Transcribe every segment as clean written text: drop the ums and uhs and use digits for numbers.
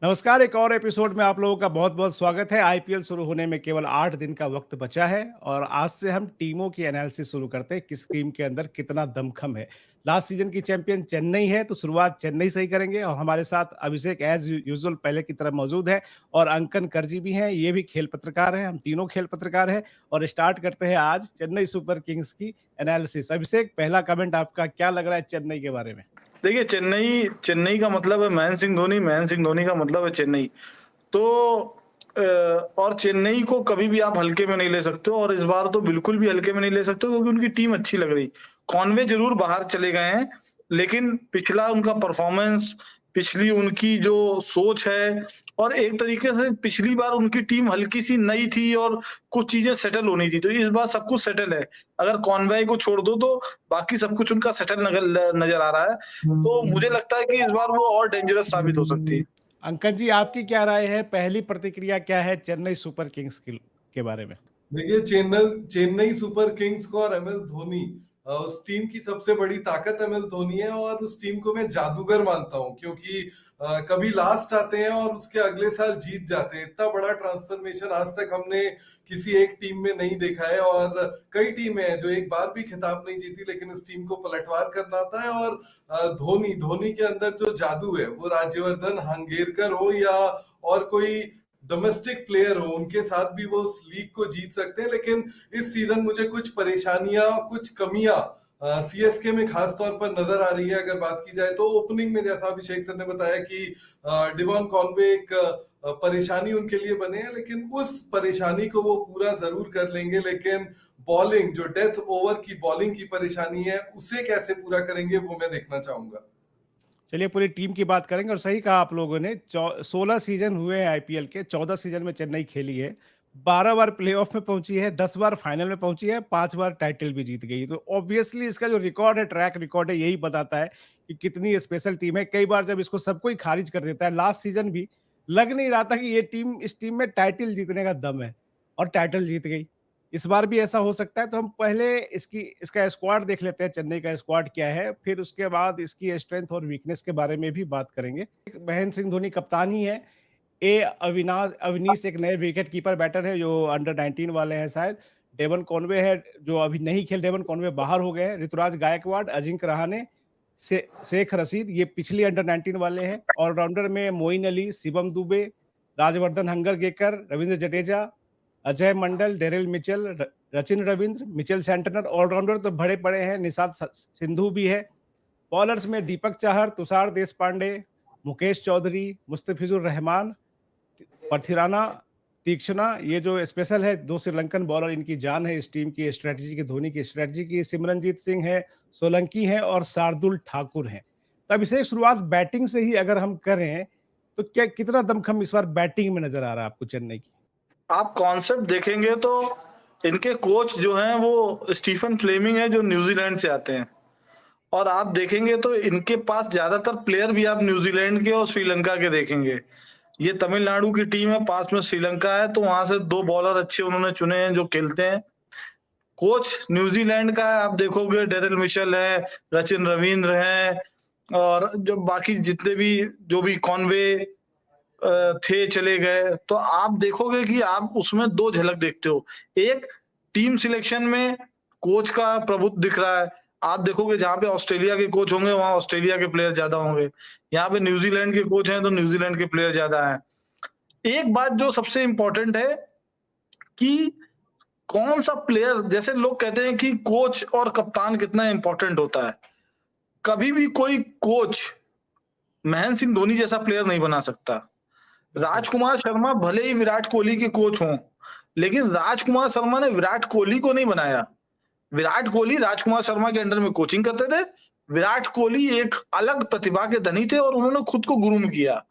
नमस्कार, एक और एपिसोड में आप लोगों का बहुत-बहुत स्वागत है। आईपीएल शुरू होने में केवल 8 दिन का वक़्त बचा है और आज से हम टीमों की एनालिसिस शुरू करते हैं, किस टीम के अंदर कितना दमखम है। लास्ट सीज़न की चैंपियन चेन्नई है, तो शुरुआत चेन्नई से ही करेंगे और हमारे साथ अभिषेक ऐज़ यूजुअल पहले की तरह मौजूद है और अंकन करजी भी हैं, ये भी खेल पत्रकार हैं, हम तीनों खेल पत्रकार हैं और स्टार्ट करते हैं आज चेन्नई सुपर किंग्स की एनालिसिस। अभिषेक, पहला कमेंट आपका, क्या लग रहा है चेन्नई के बारे में? देखिए, चेन्नई चेन्नई का मतलब है महेंद्र सिंह धोनी, महेंद्र सिंह धोनी का मतलब है चेन्नई। तो अ, और चेन्नई को कभी भी आप हल्के में नहीं ले सकते हो और इस बार तो बिल्कुल भी हल्के में नहीं ले सकते हो क्योंकि उनकी टीम अच्छी लग रही। कॉनवे ज़रूर बाहर चले गए हैं, लेकिन पिछला उनका परफॉर्मेंस, पिछली उनकी जो सोच है और एक तरीके से पिछली बार उनकी टीम हल्की-सी नई थी और कुछ चीज़ें सेटल होनी थी, तो इस बार सब कुछ सेटल है। अगर कॉनवे को छोड़ दो तो बाकी सब कुछ उनका सेटल नज़र आ रहा है, तो मुझे लगता है कि इस बार वो और डेंजरस साबित हो सकती है। अंकन जी, आपकी क्या राय है? पहली प्रतिक्रिया क्या है चेन्नई सुपर किंग्स के बारे में? देखिए, चेन्नई चेन्नई सुपर किंग्स को और एम एस धोनी, उस टीम की सबसे बड़ी ताकत एम एस धोनी है और उस टीम को मैं जादूगर मानता हूं क्योंकि कभी लास्ट आते हैं और उसके अगले साल जीत जाते हैं। इतना बड़ा ट्रांसफॉर्मेशन आज तक हमने किसी एक टीम में नहीं देखा है और कई टीमें हैं जो एक बार भी खिताब नहीं जीती, लेकिन इस टीम को पलटवार करना आता है। और धोनी धोनी के अंदर जो जादू है, वो राज्यवर्धन हांगेरकर हो या और कोई डोमेस्टिक प्लेयर हो, उनके साथ भी वो उस लीग को जीत सकते हैं। लेकिन इस सीजन मुझे कुछ परेशानियां, कुछ कमियां सीएसके में खास तौर पर नजर आ रही है। अगर बात की जाए तो ओपनिंग में, जैसा अभिषेक सर ने बताया कि डिवॉन कॉनवे एक परेशानी उनके लिए बने हैं, लेकिन उस परेशानी को वो पूरा जरूर कर लेंगे। लेकिन बॉलिंग, जो डेथ ओवर की बॉलिंग की परेशानी है, उसे कैसे पूरा करेंगे वो मैं देखना चाहूंगा। चलिए, पूरी टीम की बात करेंगे और सही कहा आप लोगों ने। 16 सीजन हुए हैं आईपीएल के, 14 सीजन में चेन्नई खेली है, 12 बार प्लेऑफ में पहुंची है, 10 बार फाइनल में पहुंची है, 5 बार टाइटल भी जीत गई। तो ऑब्वियसली इसका जो रिकॉर्ड है, ट्रैक रिकॉर्ड है, यही बताता है कि कितनी स्पेशल टीम है। कई बार जब इसको सब कोई खारिज कर देता है, लास्ट सीजन भी लग नहीं रहा था कि ये टीम, इस टीम में टाइटल जीतने का दम है, और टाइटल जीत गई। इस बार भी ऐसा हो सकता है। तो हम पहले इसका स्क्वाड देख लेते हैं, चेन्नई का स्क्वाड क्या है, फिर उसके बाद इसकी स्ट्रेंथ और वीकनेस के बारे में भी बात करेंगे। महेंद्र सिंह धोनी कप्तान ही है। अवनीश एक नए विकेट कीपर बैटर है जो अंडर 19 वाले हैं शायद। डेवन कॉनवे है जो अभी नहीं खेल, डेवन कॉनवे बाहर हो गए हैं। ऋतुराज गायकवाड़, अजिंक्य रहाणे, शेख रशीद, ये पिछली अंडर 19 वाले हैं। ऑलराउंडर में Moeen Ali, Shivam Dube, Rajvardhan Hangargekar, Ravindra Jadeja, Ajay Mandal, Daryl Mitchell, Rachin Ravindra, Mitchell Santner. Allrounder तो बड़े पड़े हैं, निषाद सिंधु भी है। बॉलर्स में दीपक चाहर, तुषार देशपांडे, मुकेश चौधरी, मुस्तफिजुर रहमान, पथिराना, तीक्ष्णा, ये जो स्पेशल है, 2 श्रीलंकन बॉलर, इनकी जान है इस टीम की स्ट्रेटजी की, धोनी की स्ट्रेटजी की। सिमरनजीत सिंह है, सोलंकी है और शार्दुल ठाकुर है। तो अब इसे शुरुआत बैटिंग से ही अगर हम करें, तो क्या कितना दमखम इस बार बैटिंग में नजर आ रहा है आपको चेन्नई की? आप कॉन्सेप्ट देखेंगे तो इनके कोच जो हैं वो स्टीफन फ्लेमिंग है जो न्यूजीलैंड से आते हैं, और आप देखेंगे तो इनके पास ज्यादातर प्लेयर भी आप न्यूजीलैंड के और श्रीलंका के देखेंगे। ये तमिलनाडु की टीम है, पास में श्रीलंका है, तो वहां से 2 बॉलर अच्छे उन्होंने चुने हैं जो खेलते हैं। कोच न्यूजीलैंड का है, आप देखोगे डेरिल मिशेल है, रचिन रविंद्र है, और जो बाकी जितने भी जो भी कॉनवे थे चले गए, तो आप देखोगे कि आप उसमें 2 झलक देखते हो। एक, टीम सिलेक्शन में कोच का प्रभुत्व दिख रहा है। आप देखोगे जहाँ पे ऑस्ट्रेलिया के कोच होंगे वहां ऑस्ट्रेलिया के प्लेयर ज्यादा होंगे, यहाँ पे न्यूजीलैंड के कोच हैं तो न्यूजीलैंड के प्लेयर ज्यादा हैं। एक बात जो सबसे इंपॉर्टेंट है कि कौन सा प्लेयर, जैसे लोग कहते हैं कि कोच और कप्तान कितना इंपॉर्टेंट होता है, कभी भी कोई कोच महेंद्र सिंह धोनी जैसा प्लेयर नहीं बना सकता। राजकुमार शर्मा भले ही विराट कोहली के कोच हों, लेकिन राजकुमार शर्मा ने विराट कोहली को नहीं बनाया। विराट कोहली राजकुमार शर्मा के अंडर में कोचिंग करते थे। विराट कोहली एक अलग प्रतिभा के धनी थे और उन्होंने खुद को ग्रूम किया।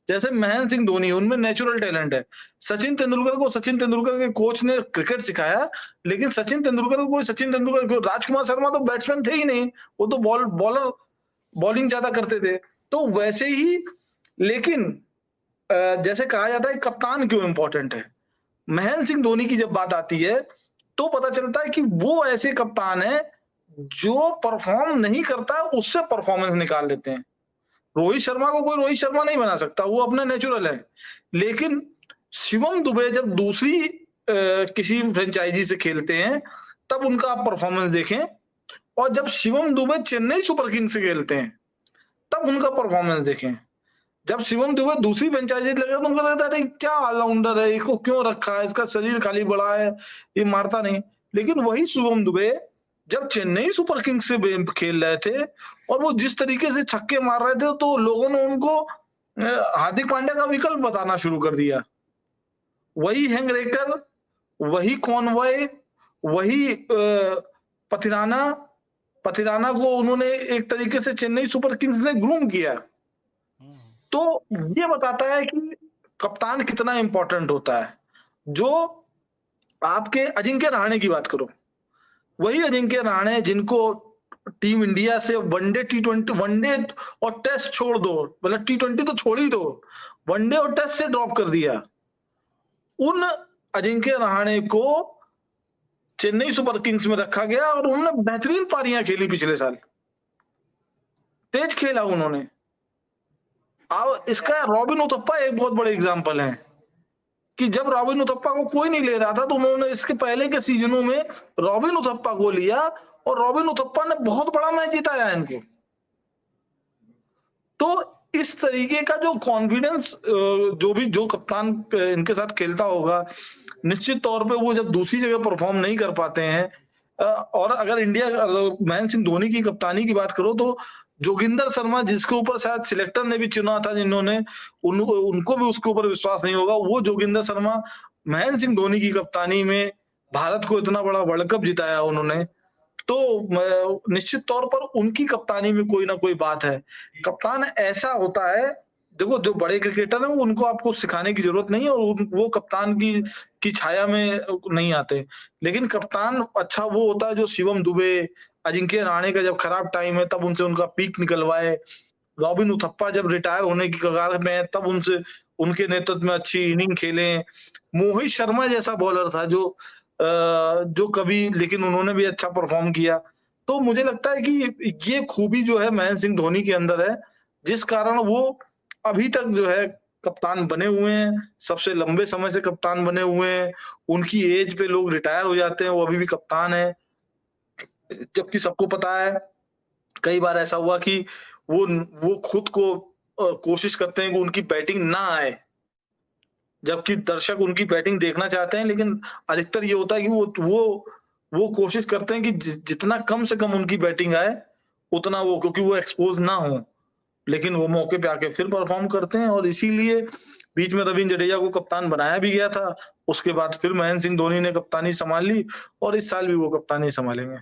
जैसे महेंद्र सिंह धोनी, उनमें नेचुरल टैलेंट है। सचिन तेंदुलकर को सचिन तेंदुलकर के कोच ने क्रिकेट सिखाया, लेकिन सचिन तेंदुलकर को कोई सचिन तेंदुलकर, राजकुमार शर्मा तो बैट्समैन थे ही नहीं, वो तो बॉलर बॉलिंग ज्यादा करते थे। तो वैसे ही, लेकिन जैसे कहा जाता है कप्तान क्यों इंपॉर्टेंट है, महेंद्र सिंह धोनी की जब बात आती है तो पता चलता है कि वो ऐसे कप्तान है जो परफॉर्म नहीं करता उससे परफॉर्मेंस निकाल लेते हैं। रोहित शर्मा को कोई रोहित शर्मा नहीं बना सकता, वो अपना नेचुरल है। लेकिन शिवम दुबे जब दूसरी किसी फ्रेंचाइजी से खेलते हैं तब उनका आप परफॉर्मेंस देखें, और जब शिवम दुबे चेन्नई सुपर किंग्स से खेलते हैं तब उनका परफॉर्मेंस देखें। जब शिवम दुबे दूसरी फ्रेंचाइजी लगे तो उनको लगता है क्या ऑलराउंडर है, इसको क्यों रखा है, इसका शरीर खाली बड़ा है, ये मारता नहीं। लेकिन वही शिवम दुबे जब चेन्नई सुपर किंग्स से खेल रहे थे और वो जिस तरीके से छक्के मार रहे थे, तो लोगों ने उनको हार्दिक पांड्या का विकल्प बताना शुरू कर दिया। वही हेंगरेकर, वही कॉनवॉय, वही पथिराना को उन्होंने एक तरीके से चेन्नई सुपर किंग्स ने ग्रूम किया। तो ये बताता है कि कप्तान कितना इंपॉर्टेंट होता है। जो आपके अजिंक्य रहाणे की बात करो, वही अजिंक्य रहाणे जिनको टीम इंडिया से वनडे T20 वनडे और टेस्ट छोड़ दो, मतलब T20 तो छोड़ ही दो, वनडे और टेस्ट से ड्रॉप कर दिया। उन अजिंक्य रहाणे को चेन्नई सुपर किंग्स में रखा गया और उन्होंने बेहतरीन पारियां खेली पिछले साल, तेज खेला उन्होंने। अब इसका रॉबिन उथप्पा एक बहुत बड़े एग्जांपल है कि जब रॉबिन उथप्पा को कोई नहीं ले रहा था तो उन्होंने इसके पहले के सीजनों में रॉबिन उथप्पा को लिया और रॉबिन उथप्पा ने बहुत बड़ा मैच जिताया इनको। तो इस तरीके का जो कॉन्फिडेंस जो कप्तान इनके साथ खेलता होगा, निश्चित तौर पे वो जब दूसरी जगह परफॉर्म नहीं कर पाते हैं, और अगर इंडिया महेंद्र सिंह धोनी की कप्तानी की बात करो तो जोगिंदर शर्मा, जिसके ऊपर शायद सिलेक्टर ने भी चुना था, जिन्होंने उनको भी उसके ऊपर विश्वास नहीं होगा, वो जोगिंदर शर्मा महेंद्र सिंह धोनी की कप्तानी में भारत को इतना बड़ा वर्ल्ड कप जिताया उन्होंने। तो निश्चित तौर पर उनकी कप्तानी में कोई ना कोई बात है। कप्तान ऐसा होता है, देखो जो बड़े क्रिकेटर हैं उनको आपको सिखाने की जरूरत नहीं है और वो कप्तान की छाया में नहीं आते। लेकिन कप्तान अच्छा वो होता है जो शिवम दुबे, अजिंक्य रहाणे का जब खराब टाइम है तब उनसे उनका पीक निकलवाए, रॉबिन उथप्पा जब रिटायर होने की कगार में है तब उनके नेतृत्व में अच्छी इनिंग खेले, मोहित शर्मा जैसा बॉलर था जो कभी, लेकिन उन्होंने भी अच्छा परफॉर्म किया। तो मुझे लगता है कि ये खूबी जो है महेंद्र सिंह धोनी के अंदर है, जिस कारण वो अभी तक जो है कप्तान बने हुए हैं, सबसे लंबे समय से कप्तान बने हुए हैं। उनकी एज पे लोग रिटायर हो जाते हैं, वो अभी भी कप्तान है। जबकि सबको पता है, कई बार ऐसा हुआ कि वो खुद को कोशिश करते हैं कि उनकी बैटिंग ना आए, जबकि दर्शक उनकी बैटिंग देखना चाहते हैं। लेकिन अधिकतर ये होता है कि वो कोशिश करते हैं कि जितना कम से कम उनकी बैटिंग आए उतना वो, क्योंकि वो एक्सपोज ना हो, लेकिन वो मौके पे आके फिर परफॉर्म करते हैं। और इसीलिए बीच में रवींद्र जडेजा को कप्तान बनाया भी गया था, उसके बाद फिर महेंद्र सिंह धोनी ने कप्तानी संभाल ली और इस साल भी वो कप्तानी संभालेंगे।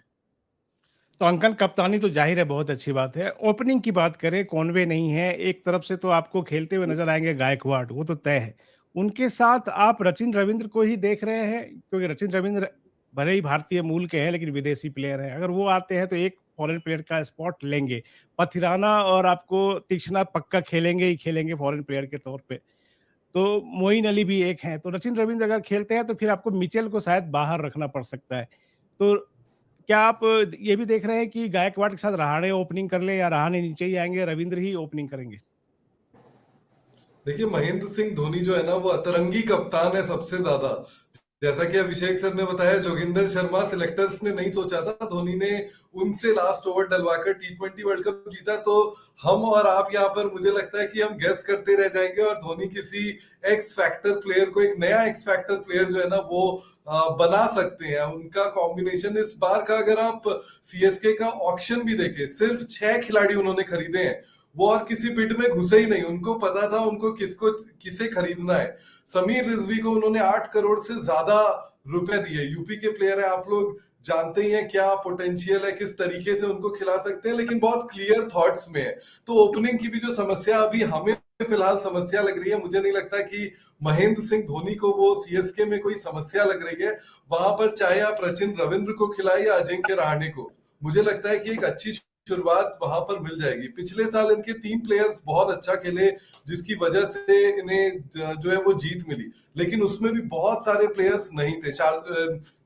तो अंकल, कप्तानी तो जाहिर है बहुत अच्छी बात है। ओपनिंग की बात करें, कॉनवे नहीं है, एक तरफ से तो आपको खेलते हुए नजर आएंगे गायकवाड़, वो तो तय है। उनके साथ आप सचिन रविंद्र को ही देख रहे हैं, क्योंकि सचिन रविंद्र भले ही भारतीय मूल के हैं लेकिन विदेशी प्लेयर हैं। अगर वो आते हैं तो एक फॉरेन प्लेयर का स्पॉट लेंगे। पथिराना और आपको तीक्ष्णा पक्का खेलेंगे ही खेलेंगे फॉरेन प्लेयर के तौर पे। तो मोइन अली भी एक हैं। तो सचिन रविंद्र अगर खेलते हैं तो फिर आपको मिचेल को शायद बाहर रखना पड़ सकता है। तो क्या आप ये भी देख रहे हैं कि गायकवाड़ के साथ रहाणे ओपनिंग कर ले, या रहाणे नीचे ही आएंगे, रविंद्र ही ओपनिंग करेंगे? देखिए, महेंद्र सिंह धोनी जो है ना, वो अतरंगी कप्तान है सबसे ज्यादा। जैसा कि अभिषेक सर ने बताया, जोगिंदर शर्मा सिलेक्टर्स ने नहीं सोचा था, धोनी ने उनसे लास्ट ओवर डलवाकर T20 वर्ल्ड कप जीता। तो हम और आप यहाँ पर मुझे लगता है कि हम गेस करते रह जाएंगे और धोनी किसी एक्स फैक्टर प्लेयर को, एक नया एक्स फैक्टर प्लेयर जो है ना, वो बना सकते हैं। उनका कॉम्बिनेशन इस बार का, अगर आप CSK का ऑक्शन भी देखें, सिर्फ 6 खिलाड़ी उन्होंने खरीदे हैं। वो और किसी बिड में घुसे ही नहीं, उनको पता था उनको किसे खरीदना है। समीर रिजवी को उन्होंने 8 करोड़ से ज्यादा रुपए दिए। यूपी के प्लेयर है, आप लोग जानते ही हैं क्या पोटेंशियल है, किस तरीके से उनको खिला सकते हैं, लेकिन बहुत क्लियर थॉट्स में है। तो ओपनिंग की भी जो समस्या अभी हमें फिलहाल समस्या लग रही है, मुझे नहीं लगता कि महेंद्र सिंह धोनी को वो CSK में कोई समस्या लग रही है। वहां पर चाहे आप सचिन रविंद्र को खिलाए या अजिंक्य रहाणे को, मुझे लगता है कि एक अच्छी शुरुआत वहां पर मिल जाएगी। पिछले साल इनके 3 प्लेयर्स बहुत अच्छा खेले, जिसकी वजह से इन्हें जो है वो जीत मिली, लेकिन उसमें भी बहुत सारे प्लेयर्स नहीं थे।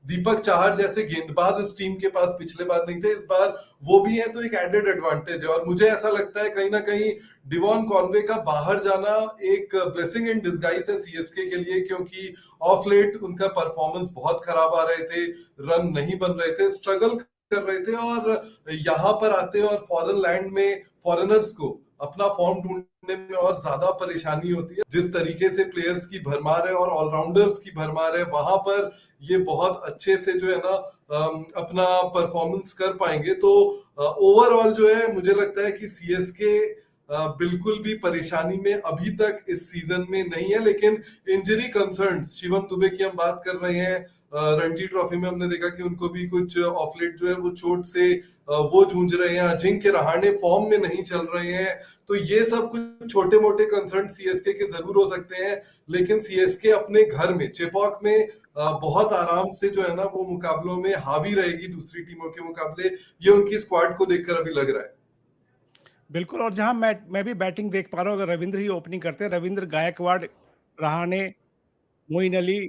दीपक चाहर जैसे गेंदबाज इस टीम के पास पिछले बार नहीं थे, इस बार वो भी है, तो एक एडेड एडवांटेज है। और मुझे ऐसा लगता है कहीं ना कहीं डिवॉन कॉनवे का बाहर जाना एक ब्लेसिंग इन डिस्गाइज है सीएसके के लिए, क्योंकि ऑफ लेट उनका परफॉर्मेंस बहुत खराब आ रहे थे, रन नहीं बन रहे थे, स्ट्रगल कर रहे थे, और यहाँ पर आते और फॉरेन लैंड में फॉरेनर्स को अपना फॉर्म ढूंढने में और ज्यादा परेशानी होती है। जिस तरीके से प्लेयर्स की भरमार है और ऑलराउंडर्स की भरमार है, वहां पर ये बहुत अच्छे से जो है ना अपना परफॉर्मेंस कर पाएंगे। तो ओवरऑल जो है मुझे लगता है कि सीएसके बिल्कुल भी परेशानी में अभी तक इस सीजन में नहीं है, लेकिन इंजरी कंसर्न्स, शिवम दुबे की हम बात कर रहे हैं, रणजी ट्रॉफी में हमने देखा कि उनको भी कुछ ऑफलेट जो है वो चोट से वो जूझ रहे हैं, अजिंक्य रहाणे फॉर्म में नहीं चल रहे हैं, तो ये सब कुछ छोटे मोटे कंसर्न सीएसके के जरूर हो सकते हैं। लेकिन सीएसके अपने घर में चेपॉक में बहुत आराम से जो है ना वो मुकाबलों में हावी रहेगी दूसरी टीमों के मुकाबले, ये उनकी स्क्वाड को देखकर अभी लग रहा है। बिल्कुल, और जहां मैं भी बैटिंग देख पा रहा हूँ, अगर रविंद्र ही ओपनिंग करते हैं, रविंद्र, गायकवाड़, रहाणे, मोइन अली,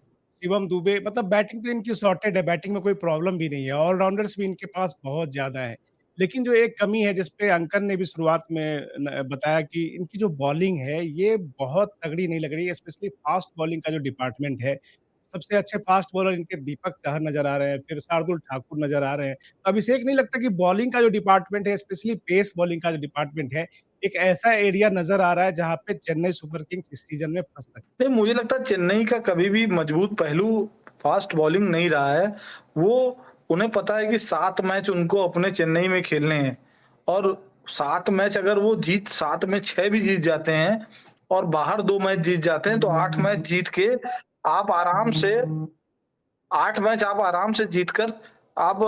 शिवम दुबे, मतलब बैटिंग तो इनकी सॉर्टेड है, बैटिंग में कोई प्रॉब्लम भी नहीं है, ऑलराउंडर्स भी इनके पास बहुत ज़्यादा है। लेकिन जो एक कमी है, जिस पे अंकन ने भी शुरुआत में बताया कि इनकी जो बॉलिंग है, ये बहुत तगड़ी नहीं लग रही है, स्पेशली फास्ट बॉलिंग का जो डिपार्टमेंट है। सबसे अच्छे फास्ट बॉलर इनके दीपक चहर नज़र आ रहे हैं, फिर शार्दुल ठाकुर नज़र आ रहे हैं। तो अभिषेक, नहीं लगता कि बॉलिंग का जो डिपार्टमेंट है, स्पेशली पेस बॉलिंग का जो डिपार्टमेंट है, एक ऐसा एरिया नज़र आ रहा है जहाँ पे चेन्नई सुपर किंग्स इस सीज़न में फँस सकती है? नहीं, मुझे लगता है चेन्नई का कभी भी मजबूत पहलू फास्ट बॉलिंग नहीं रहा है। वो उन्हें पता है कि 7 मैच उनको अपने चेन्नई में खेलने हैं, और 7 मैच अगर वो 7 में 6 भी जीत जाते हैं और बाहर 2 मैच जीत जाते हैं, तो 8 मैच जीत के आप आराम से 8 मैच आप आराम से जीतकर आप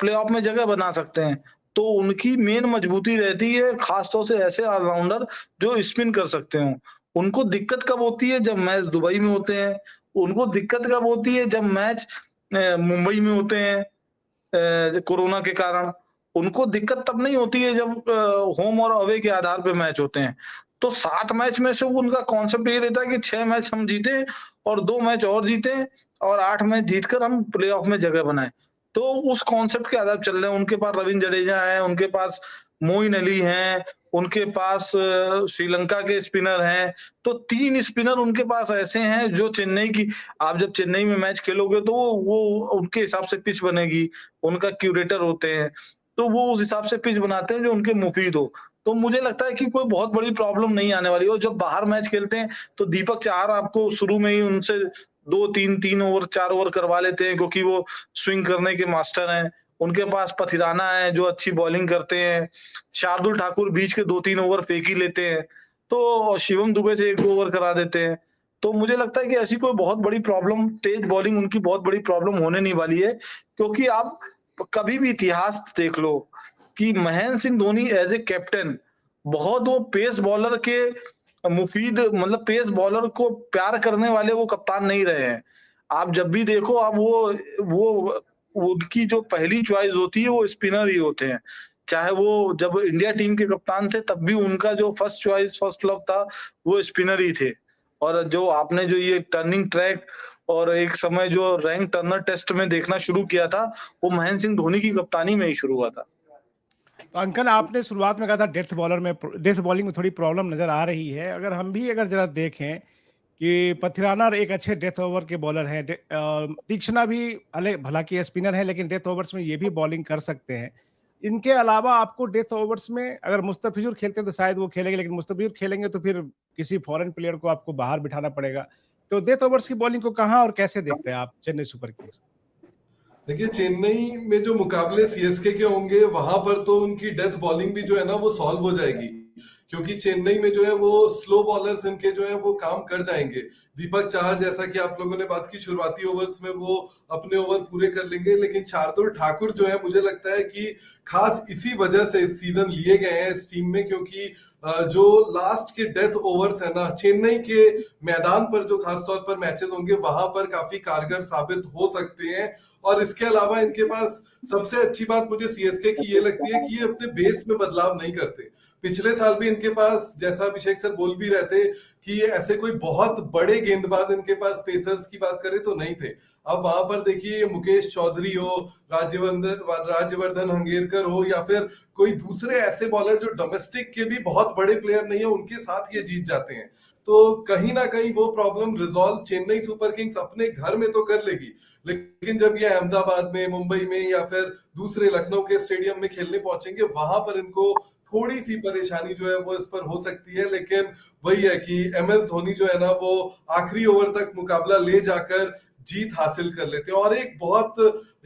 प्लेऑफ में जगह बना सकते हैं। तो उनकी मेन मजबूती रहती है खासतौर से ऐसे ऑलराउंडर जो स्पिन कर सकते हों। उनको दिक्कत कब होती है? जब मैच दुबई में होते हैं। उनको दिक्कत कब होती है? जब मैच मुंबई में होते हैं कोरोना के कारण। उनको दिक्कत तब नहीं होती है जब होम और अवे के आधार पे मैच होते हैं। तो 7 मैच में से उनका कॉन्सेप्ट ये रहता है कि 6 मैच हम जीते और 2 मैच और जीते और 8 मैच जीतकर हम प्लेऑफ में जगह बनाएँ। तो उस कॉन्सेप्ट के आधार चल रहे हैं। उनके पास रवींद्र जडेजा है, उनके पास मोइन अली हैं, उनके पास श्रीलंका के स्पिनर हैं। तो 3 स्पिनर उनके पास ऐसे हैं जो चेन्नई की, आप जब चेन्नई में मैच खेलोगे तो वो उनके हिसाब से पिच बनेगी। उनका क्यूरेटर होते हैं, तो वो उस हिसाब से पिच बनाते हैं जो उनके मुफीद हो। तो मुझे लगता है कि कोई बहुत बड़ी प्रॉब्लम नहीं आने वाली है। और जब बाहर मैच खेलते हैं तो दीपक चाहर आपको शुरू में ही उनसे 2-3 ओवर 4 ओवर करवा लेते हैं, क्योंकि वो स्विंग करने के मास्टर हैं। उनके पास पथिराना है जो अच्छी बॉलिंग करते हैं। शार्दुल ठाकुर बीच के 2-3 ओवर फेंक ही लेते हैं। तो शिवम दुबे से 1-2 ओवर करा देते हैं। तो मुझे लगता है कि ऐसी कोई बहुत बड़ी प्रॉब्लम, तेज बॉलिंग उनकी बहुत बड़ी प्रॉब्लम होने नहीं वाली है। क्योंकि आप कभी भी इतिहास देख लो कि Mahendra Singh Dhoni as a captain बहुत वो पेस बॉलर के मुफीद, मतलब पेस बॉलर को प्यार करने वाले वो कप्तान नहीं रहे हैं। आप जब भी देखो, आप वो उनकी जो पहली चॉइस होती है वो स्पिनर ही होते हैं। चाहे वो जब इंडिया टीम के कप्तान थे तब भी उनका जो फर्स्ट चॉइस, फर्स्ट लव था वो स्पिनर ही थे। और जो आपने जो ये टर्निंग ट्रैक और एक समय जो रैंक टर्नर टेस्ट में देखना शुरू किया था, वो महेंद्र सिंह धोनी की कप्तानी में ही शुरू हुआ था। तो अंकल, आपने शुरुआत में कहा था डेथ बॉलिंग में थोड़ी प्रॉब्लम नज़र आ रही है। अगर हम भी अगर ज़रा देखें कि पथिराना एक अच्छे डेथ ओवर के बॉलर हैं, तीक्ष्णा भी भला की स्पिनर है, लेकिन डेथ ओवर्स में ये भी बॉलिंग कर सकते हैं। इनके अलावा आपको डेथ ओवर्स में अगर मुस्तफिजुर खेलते हैं तो शायद वो खेलेंगे, लेकिन मुस्तफिजुर खेलेंगे तो फिर किसी फॉरेन प्लेयर को आपको बाहर बिठाना पड़ेगा। तो डेथ ओवर्स की बॉलिंग को कहाँ और कैसे देखते हैं आप चेन्नई सुपर किंग्स? देखिए, चेन्नई में जो मुकाबले सीएसके के होंगे वहां पर तो उनकी डेथ बॉलिंग भी जो है ना वो सॉल्व हो जाएगी, क्योंकि चेन्नई में जो है वो स्लो बॉलर्स इनके जो है वो काम कर जाएंगे। दीपक चाहर, जैसा कि आप लोगों ने बात की, शुरुआती ओवर्स में वो अपने ओवर पूरे कर लेंगे, लेकिन शार्दुल ठाकुर जो है मुझे लगता है कि खास इसी वजह से इस सीजन लिए गए हैं इस टीम में, क्योंकि जो लास्ट के डेथ ओवर्स है ना, चेन्नई के मैदान पर जो खासतौर पर मैचेस होंगे वहां पर काफी कारगर साबित हो सकते हैं। और इसके अलावा इनके पास सबसे अच्छी बात मुझे सीएसके की ये लगती है कि ये अपने बेस में बदलाव नहीं करते। पिछले साल भी इनके पास, जैसा अभिषेक सर बोल भी रहे थे, कि ऐसे कोई बहुत बड़े गेंदबाज इनके पास पेसर्स की बात करें तो नहीं थे। अब वहां पर देखिए, मुकेश चौधरी हो, राज्यवर्धन हंगेरकर हो, या फिर कोई दूसरे ऐसे बॉलर जो डोमेस्टिक के भी बहुत बड़े प्लेयर नहीं है, उनके साथ ये जीत जाते हैं। तो कहीं ना कहीं वो problem resolve Chennai Super Kings अपने घर में तो कर लेगी, लेकिन जब ये अहमदाबाद में, मुंबई में या फिर दूसरे लखनऊ के स्टेडियम में खेलने पहुंचेंगे, वहां पर इनको थोड़ी सी परेशानी जो है वो इस पर हो सकती है। लेकिन वही है कि एमएस धोनी जो है ना, वो आखिरी ओवर तक मुकाबला ले जाकर जीत हासिल कर लेते हैं। और एक बहुत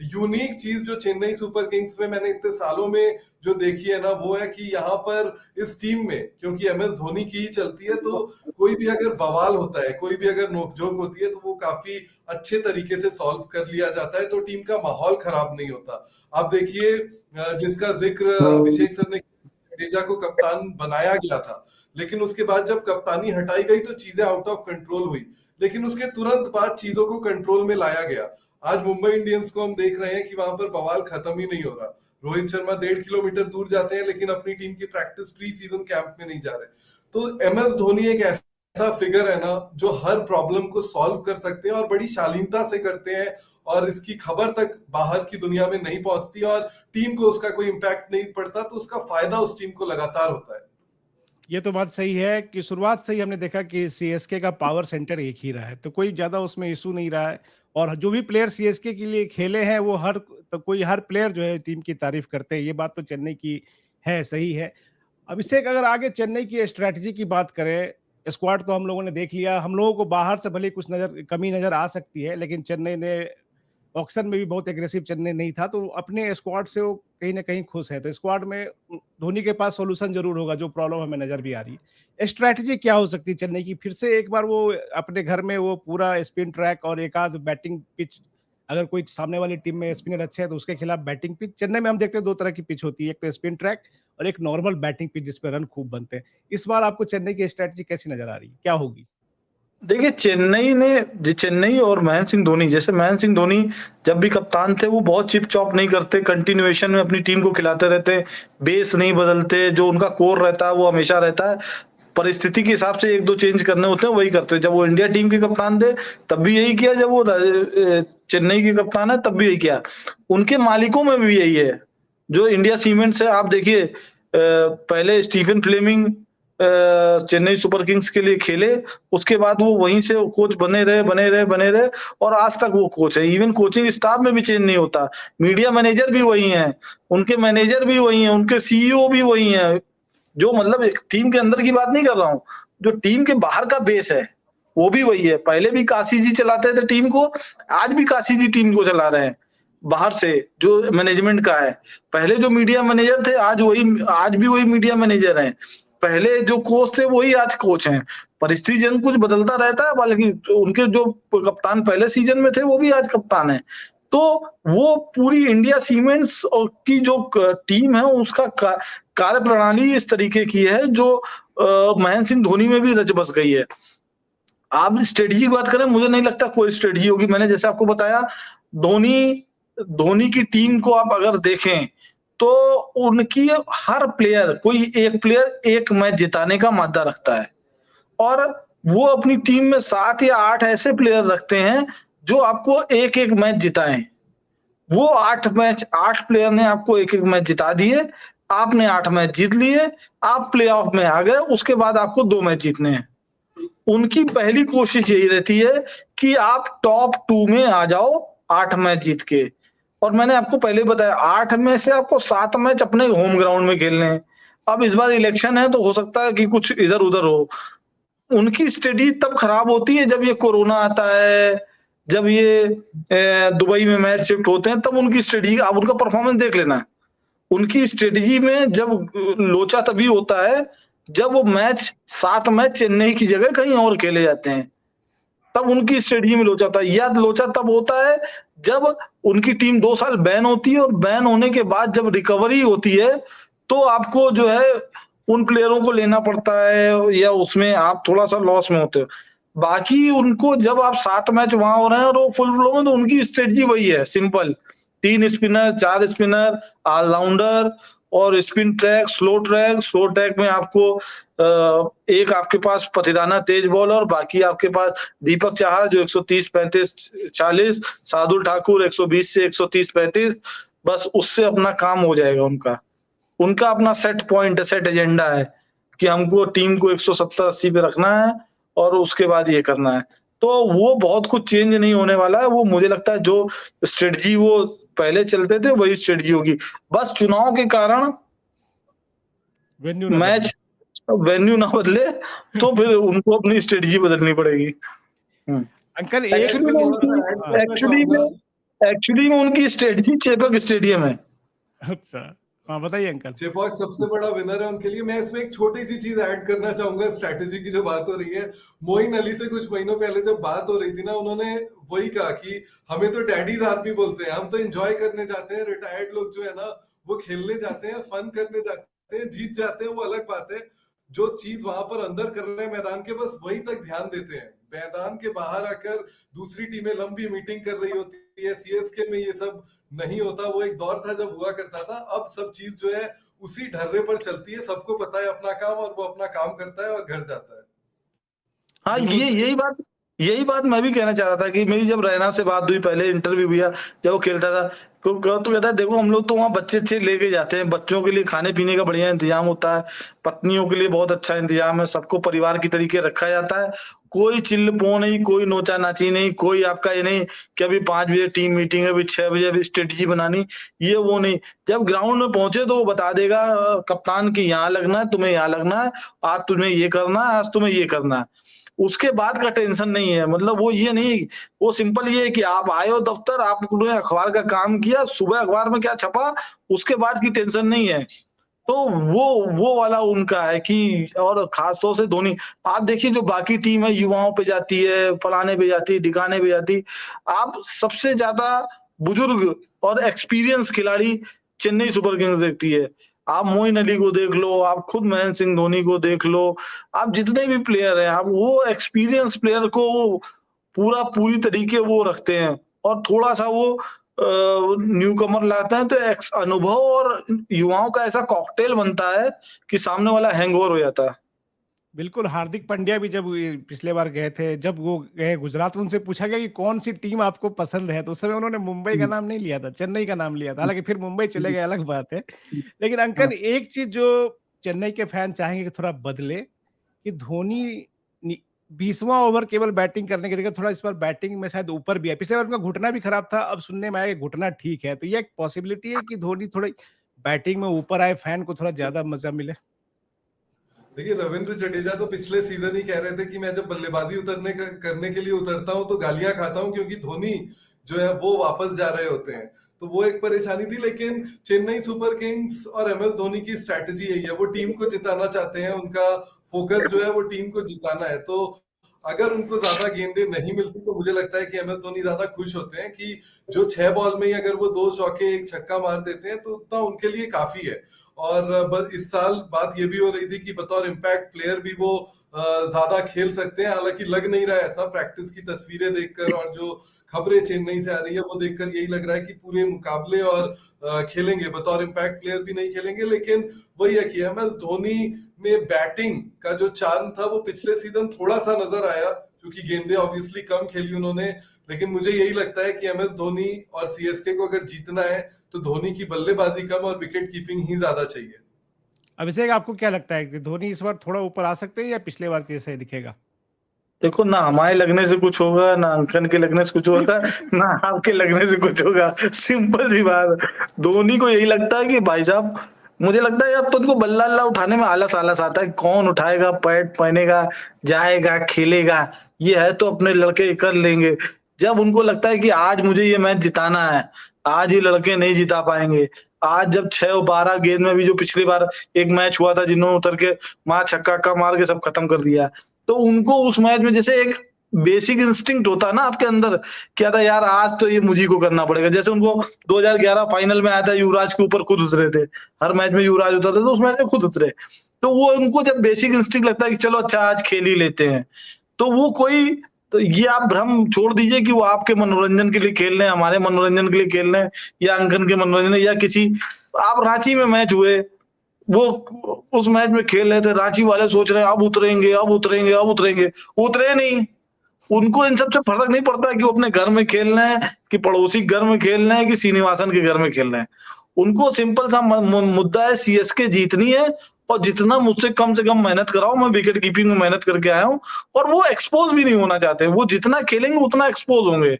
यूनिक चीज जो चेन्नई सुपर किंग्स में मैंने इतने सालों में जो देखी है ना, वो है कि यहाँ पर इस टीम में, क्योंकि एमएस धोनी की ही चलती है, तो कोई भी अगर बवाल होता है, कोई भी अगर नोकझोंक होती है, तो वो काफी अच्छे तरीके से सॉल्व कर लिया जाता है, तो टीम का माहौल खराब नहीं होता। आप देखिए, जिसका जिक्र अभिषेक सर ने, जडेजा को कप्तान बनाया गया था, लेकिन उसके बाद जब कप्तानी हटाई गई तो चीजें आउट ऑफ कंट्रोल हुई, लेकिन उसके तुरंत बाद चीजों को कंट्रोल में लाया गया। आज मुंबई इंडियंस को हम देख रहे हैं कि वहां पर बवाल खत्म ही नहीं हो रहा। रोहित शर्मा 1.5 किलोमीटर दूर जाते हैं, लेकिन अपनी टीम की प्रैक्टिस प्री सीजन कैंप में नहीं जा रहे। तो एमएस धोनी एक ऐसा फिगर है ना, जो हर प्रॉब्लम को सॉल्व कर सकते हैं और बड़ी शालीनता से करते हैं, और इसकी खबर तक बाहर की दुनिया में नहीं पहुंचती और टीम को उसका कोई इंपैक्ट नहीं पड़ता, तो उसका फायदा उस टीम को लगातार होता है। ये तो बात सही है कि शुरुआत से ही हमने देखा कि सीएसके का पावर सेंटर एक ही रहा है, तो कोई ज्यादा उसमें इशू नहीं रहा है। और जो भी प्लेयर सीएसके के लिए खेले हैं, वो हर प्लेयर जो है टीम की तारीफ करते हैं। ये बात तो चेन्नई की है, सही है। अभिषेक, अगर आगे चेन्नई की स्ट्रैटेजी की बात करें, स्क्वाड तो हम लोगों ने देख लिया। हम लोगों को बाहर से भले कुछ कमी नजर आ सकती है, लेकिन चेन्नई ने ऑक्शन में भी बहुत एग्रेसिव चेन्नई नहीं था, तो अपने स्क्वाड से वो कहीं ना कहीं खुश है। तो स्क्वाड में धोनी के पास सॉल्यूशन जरूर होगा, जो प्रॉब्लम हमें नजर भी आ रही है। स्ट्रैटेजी क्या हो सकती है चेन्नई की? फिर से एक बार वो अपने घर में वो पूरा स्पिन ट्रैक और एक आध बैटिंग पिच, अगर कोई सामने वाली टीम में स्पिनर अच्छे है तो उसके खिलाफ बैटिंग पिच। चेन्नई में हम देखते हैं 2 तरह की पिच होती है, एक तो स्पिन ट्रैक और एक नॉर्मल बैटिंग पिच जिसपे रन खूब बनते हैं। इस बार आपको चेन्नई की स्ट्रैटेजी कैसी नजर आ रही है, क्या होगी? देखिए, चेन्नई और महेंद्र सिंह धोनी, जैसे महेंद्र सिंह धोनी जब भी कप्तान थे, वो बहुत चिप चॉप नहीं करते, कंटिन्यूएशन में अपनी टीम को खिलाते रहते, बेस नहीं बदलते, जो उनका कोर रहता है वो हमेशा रहता है। परिस्थिति के हिसाब से 1-2 चेंज करने होते हैं, वही करते हैं। जब वो इंडिया टीम के कप्तान थे तब भी यही किया, जब वो चेन्नई के कप्तान है तब भी यही किया। उनके मालिकों में भी यही है। जो इंडिया सीमेंट्स है, आप देखिए, पहले स्टीफन फ्लेमिंग चेन्नई सुपर किंग्स के लिए खेले, उसके बाद वो वहीं से कोच बने रहे और आज तक वो कोच है। इवन कोचिंग स्टाफ में भी चेंज नहीं होता, मीडिया मैनेजर भी वही हैं, उनके मैनेजर भी वही हैं, उनके सीईओ भी वही हैं। जो मतलब एक टीम के अंदर की बात नहीं कर रहा हूँ, जो टीम के बाहर का बेस है वो भी वही है। पहले भी काशी जी चलाते थे टीम को, आज भी काशी जी टीम को चला रहे हैं बाहर से, जो मैनेजमेंट का है। पहले जो मीडिया मैनेजर थे, आज भी वही मीडिया मैनेजर हैं। पहले जो कोच थे वही आज कोच हैं। परिस्थिति जन कुछ बदलता रहता है, हालांकि उनके जो कप्तान पहले सीजन में थे वो भी आज कप्तान है। तो वो पूरी इंडिया सीमेंट्स की जो टीम है, उसका कार्य प्रणाली इस तरीके की है जो महेंद्र सिंह धोनी में भी रच बस गई है। आप स्ट्रेटजी की बात करें, मुझे नहीं लगता कोई स्ट्रेटजी होगी। मैंने जैसे आपको बताया, धोनी की टीम को आप अगर देखें तो उनकी हर प्लेयर, कोई एक प्लेयर एक मैच जिताने का मादा रखता है, और वो अपनी टीम में 7 या 8 ऐसे प्लेयर रखते हैं जो आपको एक एक मैच जिताएं। वो 8 प्लेयर ने आपको एक एक मैच जिता दिए, आपने 8 मैच जीत लिए, आप प्लेऑफ में आ गए, उसके बाद आपको 2 मैच जीतने हैं। उनकी पहली कोशिश यही रहती है कि आप टॉप 2 में आ जाओ 8 मैच जीत के। और मैंने आपको पहले बताया, 8 में से आपको 7 मैच अपने होम ग्राउंड में खेलने हैं। अब इस बार इलेक्शन है तो हो सकता है कि कुछ इधर उधर हो। उनकी स्टडी तब खराब होती है जब ये कोरोना आता है, जब ये दुबई में मैच शिफ्ट होते हैं, तब उनकी स्टडी, आप उनका परफॉर्मेंस देख लेना। उनकी स्ट्रेटजी में जब लोचा तभी होता है जब वो 7 मैच चेन्नई की जगह कहीं और खेले जाते हैं, तब उनकी स्ट्रेटजी में लोचा होता है। या लोचा तब होता है जब उनकी टीम 2 साल बैन होती है, और बैन होने के बाद जब रिकवरी होती है तो आपको जो है उन प्लेयरों को लेना पड़ता है या उसमें आप थोड़ा सा लॉस में होते हो। बाकी उनको जब आप 7 मैच वहां हो रहे हैं और वो फुल फ्लो में, तो उनकी स्ट्रेटजी वही है, सिंपल 3 स्पिनर 4 स्पिनर ऑलराउंडर और स्पिन ट्रैक स्लो ट्रैक में आपको एक आपके पास पथिराना तेज बॉलर, बाकी आपके पास दीपक चाहर जो 130 35 40, शार्दुल ठाकुर 120 से 130 35, बस उससे अपना काम हो जाएगा उनका। उनका अपना सेट पॉइंट है, सेट एजेंडा है कि हमको टीम को 170-80 पे रखना है और उसके बाद ये करना है। तो वो बहुत कुछ चेंज नहीं होने वाला है। वो मुझे लगता है जो स्ट्रेटजी वो पहले चलते थे वही स्ट्रेटजी होगी। बस चुनाव के कारण वेन्यू ना मैच बदले। वेन्यू ना बदले तो फिर उनको अपनी स्ट्रेटजी बदलनी पड़ेगी। अंकल एक एक्चुअली में थोड़ा सा ऐड करना एक्चुअली चाहूंगा। में एक्चुअली में उनकी स्ट्रेटजी चेपक स्टेडियम है। अच्छा, हाँ बताइए अंकल। चेपॉक सबसे बड़ा विनर है उनके लिए। मैं इसमें एक छोटी सी चीज ऐड करना चाहूंगा। स्ट्रैटेजी की जो बात हो रही है, मोइन अली से कुछ महीनों पहले जब बात हो रही थी ना, उन्होंने वही कहा कि हमें तो डैडीज आर्मी बोलते हैं, हम तो एंजॉय करने जाते हैं। रिटायर्ड लोग जो है ना, वो खेलने जाते हैं, फन करने जाते हैं, जीत जाते हैं वो अलग बात है। जो चीज वहां पर अंदर कर रहे हैं मैदान के, बस वही तक ध्यान देते हैं। मैदान के बाहर आकर दूसरी टीमें लंबी मीटिंग कर रही होती है, सीएसके में ये सब नहीं होता। वो एक दौर था जब हुआ करता था। अब सब चीज जो है उसी ढर्रे पर चलती है। सबको पता है अपना काम, और वो अपना काम करता है और घर जाता है। हाँ, बिल्कुल ये सही। यही बात मैं भी कहना चाह रहा था कि मेरी जब रैना से बात हुई, पहले इंटरव्यू हुआ जब वो खेलता था, तो कहता है देखो हम लोग तो वहाँ बच्चे अच्छे लेके जाते हैं, बच्चों के लिए खाने पीने का बढ़िया इंतजाम होता है, पत्नियों के लिए बहुत अच्छा इंतजाम है, सबको परिवार की तरीके रखा जाता है, कोई चिल्लपो नहीं, कोई नोचा नाची नहीं, कोई आपका ये नहीं कि अभी 5 बजे टीम मीटिंग है, अभी 6 बजे अभी स्ट्रेटजी बनानी, ये वो नहीं। जब ग्राउंड में पहुंचे तो वो बता देगा कप्तान की यहाँ लगना है, तुम्हें यहाँ लगना है, आज तुम्हें ये करना है, आज तुम्हें ये करना है। उसके बाद का टेंशन नहीं है। मतलब वो ये नहीं, वो सिंपल ये है कि आप आए हो दफ्तर, आपने अखबार का काम किया, सुबह अखबार में क्या छपा, उसके बाद की टेंशन नहीं है। तो वो वाला उनका है कि, और खासतौर से धोनी, आप देखिए जो बाकी टीम है युवाओं पे जाती है, फलाने पे जाती है, ढिकाने पे जाती है, आप सबसे ज्यादा बुजुर्ग और एक्सपीरियंस खिलाड़ी चेन्नई सुपर किंग्स देखती है। आप मोइन अली को देख लो, आप खुद महेंद्र सिंह धोनी को देख लो, आप जितने भी प्लेयर हैं, आप वो एक्सपीरियंस प्लेयर को पूरी तरीके वो रखते हैं, और थोड़ा सा वो न्यू कमर लाते हैं, तो अनुभव और युवाओं का ऐसा कॉकटेल बनता है कि सामने वाला हैंगओवर हो जाता है। बिल्कुल, हार्दिक पांड्या भी जब पिछले बार गए थे, जब वो गए गुजरात, उनसे पूछा गया कि कौन सी टीम आपको पसंद है, तो उस समय उन्होंने मुंबई का नाम नहीं लिया था, चेन्नई का नाम लिया था। हालांकि फिर मुंबई चले गए, अलग बात है। लेकिन हाँ। अंकल एक चीज जो चेन्नई के फैन चाहेंगे कि थोड़ा बदले, कि धोनी 20वां ओवर केवल बैटिंग करने की जगह थोड़ा इस बार बैटिंग में शायद ऊपर भी है। पिछले बार उनका घुटना भी खराब था, अब सुनने में आया कि घुटना ठीक है, तो ये एक पॉसिबिलिटी है कि धोनी थोड़ी बैटिंग में ऊपर आए, फैन को थोड़ा ज्यादा मजा मिले। देखिए, रविंद्र जडेजा तो पिछले सीजन ही कह रहे थे कि मैं जब बल्लेबाजी करने के लिए उतरता हूं तो गालियां खाता हूं, क्योंकि धोनी जो है वो वापस जा रहे होते हैं। तो वो एक परेशानी थी। लेकिन चेन्नई सुपर किंग्स और एमएस धोनी की स्ट्रैटेजी यही है, वो टीम को जिताना चाहते हैं। उनका फोकस जो है वो टीम को जिताना है। तो अगर उनको ज्यादा गेंदें नहीं मिलती तो मुझे लगता है कि एमएस धोनी ज्यादा खुश होते हैं कि जो 6 बॉल में ही अगर वो 2 चौके 1 छक्का मार देते हैं तो उतना उनके लिए काफी है। और इस साल बात ये भी हो रही थी कि बतौर इम्पैक्ट प्लेयर भी वो ज्यादा खेल सकते हैं। हालांकि लग नहीं रहा है ऐसा, प्रैक्टिस की तस्वीरें देखकर और जो खबरें चेन्नई से आ रही है वो देखकर यही लग रहा है कि पूरे मुकाबले और खेलेंगे, बतौर इम्पैक्ट प्लेयर भी नहीं खेलेंगे। लेकिन वही है कि एमएस धोनी में बैटिंग का जो चार्म था वो पिछले सीजन थोड़ा सा नजर आया, क्योंकि गेंदें ऑब्वियसली कम खेली उन्होंने। लेकिन मुझे यही लगता है कि एमएस धोनी और सीएसके को अगर जीतना है तो धोनी की बल्लेबाजी कम और विकेट कीपिंग ही ज्यादा चाहिए। अभिषेक, आपको क्या लगता है कि धोनी इस बार थोड़ा ऊपर आ सकते हैं या पिछले बार के जैसे दिखेगा? देखो, ना हमारे लगने से कुछ होगा, ना अंकन के लगने से कुछ होगा, ना आपके लगने से कुछ होगा। सिंपल सी बात। धोनी को यही लगता है कि भाई साहब, मुझे लगता है अब तो उनको बल्ला अल्लाह उठाने में आलस आता है। कौन उठाएगा, पैड पहनेगा, जाएगा, खेलेगा, ये है तो अपने लड़के कर लेंगे। जब उनको लगता है कि आज मुझे ये मैच जिताना है, आज ये लड़के नहीं जिता पाएंगे, आज जब 6 और 12 गेंद में भी, जो पिछली बार एक मैच हुआ था जिन्होंने उतर के मार छक्का का मार के सब खत्म कर दिया, तो उनको उस मैच में जैसे एक बेसिक इंस्टिंक्ट होता है ना आपके अंदर, क्या था यार आज तो ये मुझे को करना पड़ेगा। जैसे उनको 2011 फाइनल में आया था, युवराज के ऊपर खुद उतरे थे, हर मैच में युवराज होता था तो उस मैच में खुद उतरे। तो वो उनको जब बेसिक इंस्टिंक्ट लगता है कि चलो अच्छा आज खेल ही लेते हैं, तो वो कोई, तो ये आप भ्रम छोड़ दीजिए कि वो आपके मनोरंजन के लिए खेल रहे हैं, हमारे मनोरंजन के लिए खेल रहे हैं, या अंकन के मनोरंजन, या किसी, आप रांची में मैच हुए, वो उस मैच में खेल रहे थे, रांची वाले सोच रहे हैं अब उतरेंगे अब उतरेंगे अब उतरेंगे, उतरे नहीं। उनको इन सबसे फर्क नहीं पड़ता कि वो अपने घर में खेल रहे हैं कि पड़ोसी घर में खेल रहे हैं कि श्रीनिवासन के घर में खेल रहे हैं। उनको सिंपल सा मुद्दा है, सीएसके जीतनी है, और जितना मुझसे कम से कम मेहनत कराओ, मैं विकेट कीपिंग में मेहनत करके आया हूँ, और वो एक्सपोज भी नहीं होना चाहते, वो जितना खेलेंगे उतना एक्सपोज होंगे।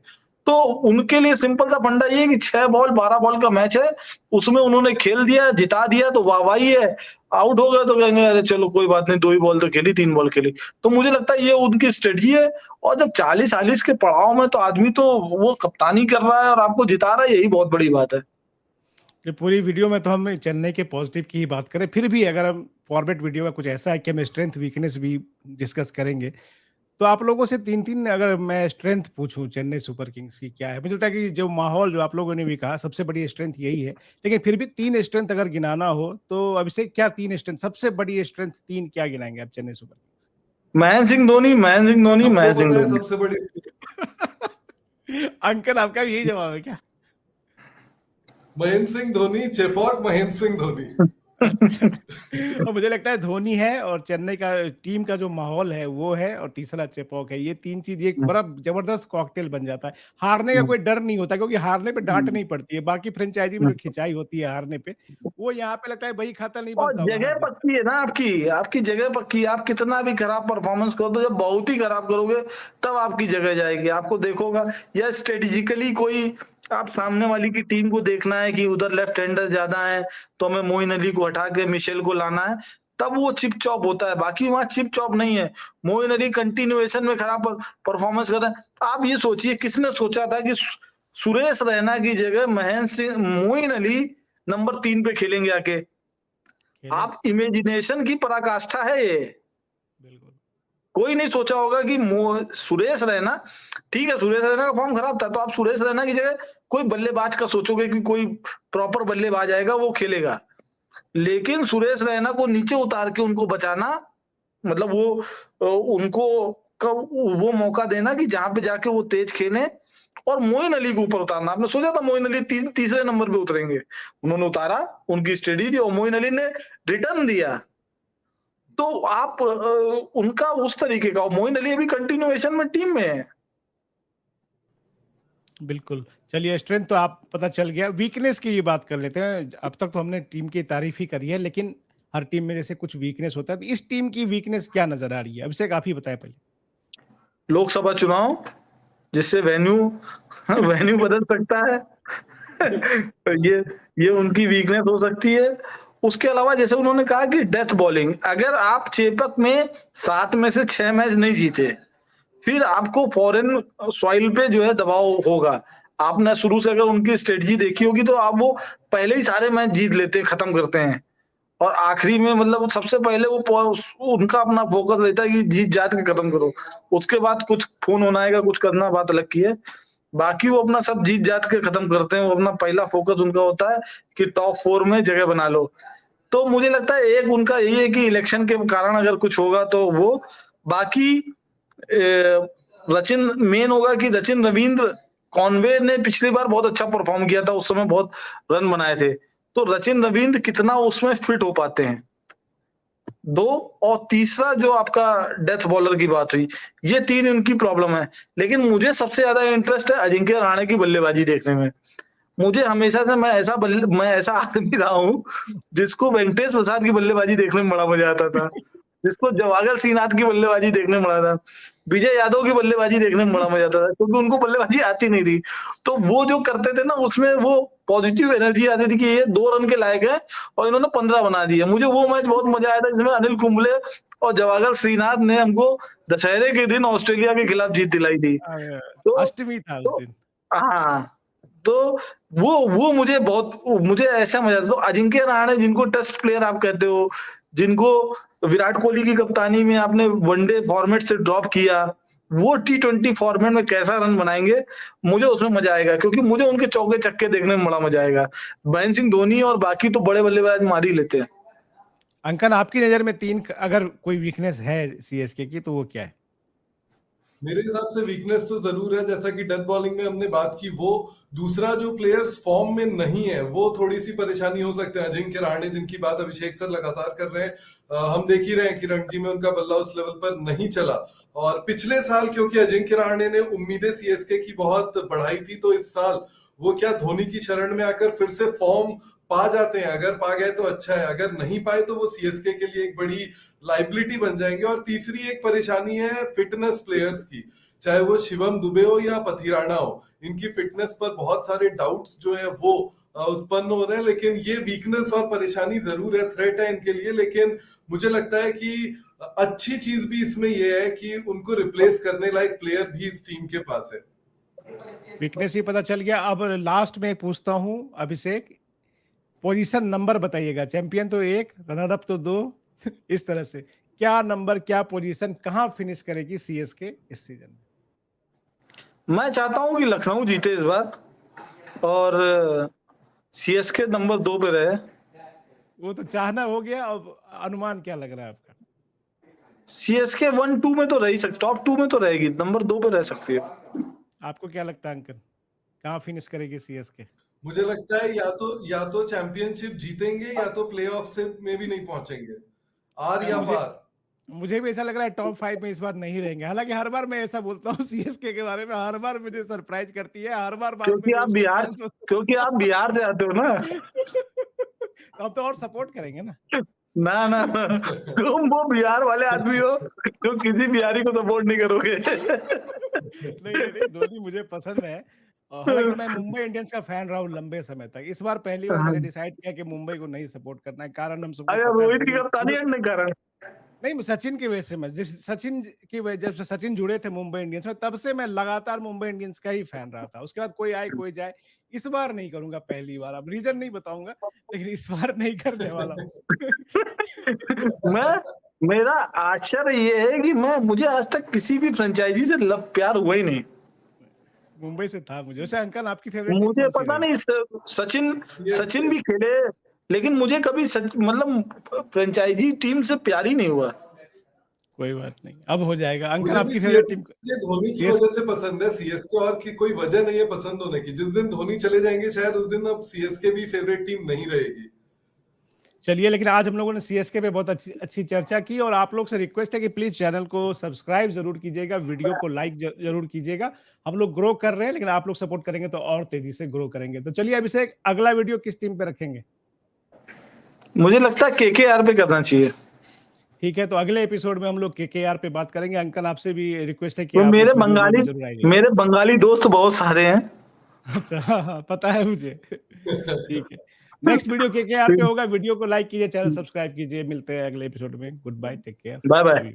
तो उनके लिए सिंपल सा फंडा ये है कि 6 बॉल 12 बॉल का मैच है, उसमें उन्होंने खेल दिया, जिता दिया तो वाहवाही है, आउट हो गए तो कहेंगे अरे चलो कोई बात नहीं, 2 ही बॉल तो खेली, 3 बॉल खेली। तो मुझे लगता है ये उनकी स्ट्रेटजी है। और जब 40-40 के पड़ाव में तो आदमी तो वो कप्तानी कर रहा है और आपको जिता रहा है, यही बहुत बड़ी बात है। ये पूरी वीडियो में तो हम चेन्नई के पॉजिटिव की ही बात करें, फिर भी अगर हम फॉर्मेट वीडियो का कुछ ऐसा है कि हम स्ट्रेंथ वीकनेस भी डिस्कस करेंगे, तो आप लोगों से 3-3 अगर मैं स्ट्रेंथ पूछूं चेन्नई सुपर किंग्स की क्या है, मुझे लगता है कि जो माहौल जो आप लोगों ने भी कहा सबसे बड़ी स्ट्रेंथ यही है, लेकिन फिर भी 3 स्ट्रेंथ अगर गिनाना हो तो अभिषेक क्या 3 स्ट्रेंथ, सबसे बड़ी स्ट्रेंथ 3 क्या गिनाएंगे आप चेन्नई सुपर किंग्स? महेंद्र सिंह धोनी, महेंद्र सिंह धोनी, सबको महेंद्र सिंह पता है धोनी। सबसे बड़ी अंकल आपका भी यही जवाब है क्या? महेंद्र सिंह धोनी, चेपॉक महेंद्र सिंह धोनी। और मुझे लगता है धोनी है, और चेन्नई का टीम का जो माहौल है वो है, और तीसरा चेपॉक है। ये 3 चीज एक बड़ा जबरदस्त कॉकटेल बन जाता है। हारने का कोई डर नहीं होता, क्योंकि हारने पे डांट नहीं पड़ती है। बाकी फ्रेंचाइजी में जो खिंचाई होती है हारने पे, वो यहाँ पे लगता है बही खाता नहीं और बनता होगा जगह हार जाता पक्की है ना आपकी, आपकी जगह पक्की है। आप कितना भी खराब परफॉर्मेंस करो, तो जब बहुत ही खराब करोगे तब आपकी जगह जाएगी। आपको देखोगा, या स्ट्रेटेजिकली कोई, आप सामने वाली की टीम को देखना है कि उधर लेफ्ट हैंडर ज्यादा है तो हमें मोइन अली को हटा के मिशेल को लाना है, तब वो चिप चॉप होता है। बाकी वहां चिप चॉप नहीं है। मोइन अली कंटिन्यूएशन में खराब परफॉर्मेंस कर रहे हैं। आप ये सोचिए, किसने सोचा था कि सुरेश रैना की जगह महेंद्र सिंह, मोइन अली नंबर 3 पे खेलेंगे आके? खेले। आप इमेजिनेशन की पराकाष्ठा है ये। बिल्कुल। कोई नहीं सोचा होगा कि सुरेश रैना, ठीक है सुरेश रैना का फॉर्म खराब था, तो आप सुरेश रैना की जगह कोई बल्लेबाज का सोचोगे कि कोई प्रॉपर बल्लेबाज आएगा वो खेलेगा। लेकिन सुरेश रैना को नीचे उतार के उनको बचाना, मतलब वो उनको वो मौका देना कि जहां पे जाके वो तेज खेलें, और मोइन अली को ऊपर उतारना। आपने सोचा था मोइन अली तीसरे नंबर पे उतरेंगे? उन्होंने उतारा, उनकी स्टडी थी, और मोइन अली ने रिटर्न दिया। तो आप उनका उस तरीके का, मोइन अली अभी कंटिन्यूएशन में टीम में है। बिल्कुल। चलिए, स्ट्रेंथ तो आप पता चल गया, वीकनेस की ये बात कर लेते हैं। अब तक तो हमने टीम की तारीफ ही करी है, लेकिन हर टीम में जैसे कुछ वीकनेस होता है, तो इस टीम की वीकनेस क्या नजर आ रही है? अभिषेक आप ही बताएं पहले। लोकसभा चुनाव, जिससे वेन्यू बदल सकता है। तो ये उनकी वीकनेस हो सकती है। उसके अलावा जैसे उन्होंने कहा कि डेथ बॉलिंग, अगर आप चेपक में 7 में से 6 मैच नहीं जीते, फिर आपको फॉरेन सॉइल पे जो है दबाव होगा। आपने शुरू से अगर उनकी स्ट्रेटजी देखी होगी तो आप वो पहले ही सारे मैच जीत लेते हैं, खत्म करते हैं, और आखिरी में मतलब सबसे पहले वो उनका अपना फोकस रहता है कि जीत जात के खत्म करो। उसके बाद कुछ फोन होना आएगा, कुछ करना, बात अलग की है। बाकी वो अपना सब जीत जात के खत्म करते हैं। वो अपना पहला फोकस उनका होता है कि टॉप 4 में जगह बना लो। तो मुझे लगता है एक उनका यही है कि इलेक्शन के कारण अगर कुछ होगा तो वो, बाकी रचिन मेन होगा कि रचिन रविंद्र, कॉनवे ने पिछली बार बहुत अच्छा परफॉर्म किया था, उस समय बहुत रन बनाए थे, तो रचिन रविंद्र कितना उसमें फिट हो पाते हैं, 2। और तीसरा जो आपका डेथ बॉलर की बात हुई, ये 3 उनकी प्रॉब्लम है। लेकिन मुझे सबसे ज्यादा इंटरेस्ट है अजिंक्य रहाणे की बल्लेबाजी देखने में। मुझे हमेशा से, मैं ऐसा आदमी रहा हूँ जिसको वेंकटेश प्रसाद की बल्लेबाजी देखने में बड़ा मजा आता था, जिसको जवागल श्रीनाथ की बल्लेबाजी देखने में बड़ा था, विजय यादव की बल्लेबाजी देखने में बड़ा मजा आता था, क्योंकि उनको बल्लेबाजी आती नहीं थी। तो वो जो करते थे ना, उसमें वो पॉजिटिव एनर्जी आती थी कि ये 2 रन के लायक है, और इन्होंने 15 बना दिए। मुझे वो मैच बहुत मजा आया था जिसमें अनिल कुंबले और जवागल श्रीनाथ ने हमको दशहरे के दिन ऑस्ट्रेलिया के खिलाफ जीत दिलाई थी। तो अष्टमी था उस दिन। हाँ, तो वो मुझे ऐसा मजा आता। तो अजिंक्य रहाणे, जिनको टेस्ट प्लेयर आप कहते हो, जिनको विराट कोहली की कप्तानी में आपने वनडे फॉर्मेट से ड्रॉप किया, वो T20 फॉर्मेट में कैसा रन बनाएंगे, मुझे उसमें मजा आएगा, क्योंकि मुझे उनके चौके छक्के देखने में बड़ा मजा आएगा। महेंद्र सिंह धोनी और बाकी तो बड़े बल्लेबाज मार ही लेते हैं। अंकन, आपकी नजर में अगर कोई वीकनेस है सीएसके की तो वो क्या है? मेरे हिसाब से वीकनेस तो जरूर है, जैसा कि डेथ बॉलिंग में हमने बात की, वो दूसरा जो प्लेयर्स फॉर्म में नहीं है वो थोड़ी सी परेशानी हो सकते हैं। अजिंक्य रहाणे, जिनकी बात अभिषेक सर लगातार कर रहे हैं, हम देख ही रहे हैं कि रणजी में उनका बल्ला उस लेवल पर नहीं चला। और पिछले साल क्योंकि अजिंक्य रहाणे ने उम्मीदें सीएसके की बहुत बढ़ाई थी, तो इस साल वो क्या धोनी की शरण में आकर फिर से फॉर्म पा जाते हैं। अगर पा गए तो अच्छा है, अगर नहीं पाए तो वो सीएसके के लिए एक बड़ी लाइबिलिटी बन जाएंगे। और तीसरी एक परेशानी है फिटनेस प्लेयर्स की, चाहे वो शिवम दुबे हो या पथिराणा हो, इनकी फिटनेस पर बहुत सारे डाउट्स जो है वो उत्पन्न हो रहे हैं। लेकिन ये वीकनेस और परेशानी जरूर है, थ्रेट है इनके लिए। लेकिन मुझे लगता है कि अच्छी चीज भी इसमें यह है कि उनको रिप्लेस करने लायक प्लेयर भी इस टीम के पास है। वीकनेस ही पता चल गया। अब लास्ट में पूछता हूं अभिषेक, पोजीशन नंबर बताइएगा। चैंपियन तो 1, रनर अप तो 2 इस तरह से क्या नंबर, क्या पोजीशन, कहां फिनिश करेगी सीएसके इस सीजन में? मैं चाहता हूं कि लखनऊ जीते इस बार और सीएसके नंबर 2 पे रहे। वो तो चाहना हो गया। अब अनुमान क्या लग रहा है आपका? सीएसके 1-2 में तो रही सकती, टॉप 2 में तो रहेगी, नंबर 2 पे रह सकती है। आपको क्या लगता है अंकल, कहां फिनिश करेगी सीएसके? मुझे लगता है या तो चैंपियनशिप जीतेंगे या तो प्लेऑफ से में भी नहीं पहुंचेंगे, आर या पार। मुझे भी ऐसा लग रहा है टॉप 5 में इस बार नहीं रहेंगे। हालांकि हर बार मैं ऐसा बोलता हूँ सीएसके के बारे में, हर बार मुझे सरप्राइज करती है, हर बार बाद में क्योंकि आप बिहार से आते हो ना। अब तो और सपोर्ट करेंगे ना। ना तुम वो बिहार वाले आदमी हो जो किसी बिहारी को सपोर्ट नहीं करोगे। नहीं, धोनी मुझे पसंद है। हालांकि मैं मुंबई इंडियंस का फैन रहा हूँ लंबे समय तक। इस बार पहली बार मैंने डिसाइड किया कि मुंबई को नहीं सपोर्ट करना है। कारण हम सबको पता है, रोहित की कप्तानी हटने के कारण नहीं, सचिन की वजह से। मैं सचिन की वजह, जब से सचिन जुड़े थे मुंबई इंडियंस में, तब से मैं लगातार मुंबई इंडियंस का ही फैन रहा था। उसके बाद कोई आए कोई जाए, इस बार नहीं करूंगा पहली बार। अब रीजन नहीं बताऊंगा, लेकिन इस बार नहीं करने वाला हूँ। मेरा आश्चर्य ये है कि मुझे आज तक किसी भी फ्रेंचाइजी से लव प्यार हुआ ही नहीं। मुंबई से था मुझे। वैसे अंकल, आपकी फेवरेट मुझे पता नहीं, सचिन भी खेले, लेकिन मुझे कभी मतलब फ्रेंचाइजी टीम से प्यार ही नहीं हुआ। कोई बात नहीं, अब हो जाएगा। अंकल, मुझे आपकी फेवरेट टीम? ये धोनी की वजह से पसंद है सीएसके, और की कोई वजह नहीं है पसंद होने की। जिस दिन धोनी चले जाएंगे शायद उस दिन अब सीएसके भी फेवरेट टीम नहीं रहेगी। चलिए, लेकिन आज हम लोगों ने सीएसके पे बहुत अच्छी चर्चा की। और आप लोग से रिक्वेस्ट है कि प्लीज चैनल को सब्सक्राइब जरूर कीजिएगा, वीडियो को लाइक जरूर कीजिएगा। हम लोग ग्रो कर रहे हैं, लेकिन आप लोग सपोर्ट करेंगे तो और तेजी से ग्रो करेंगे। तो चलिए अभिषेक, अगला वीडियो किस टीम पे रखेंगे? मुझे लगता है केकेआर पे करना चाहिए। ठीक है, तो अगले एपिसोड में हम लोग केकेआर पे बात करेंगे। अंकल, आपसे भी रिक्वेस्ट है कि तो आप मेरे बंगाली दोस्त बहुत सारे हैं। अच्छा, पता है मुझे। ठीक है, नेक्स्ट वीडियो केकेआर पे होगा। वीडियो को लाइक कीजिए, चैनल सब्सक्राइब कीजिए। मिलते हैं अगले एपिसोड में। Good bye, take care, bye bye.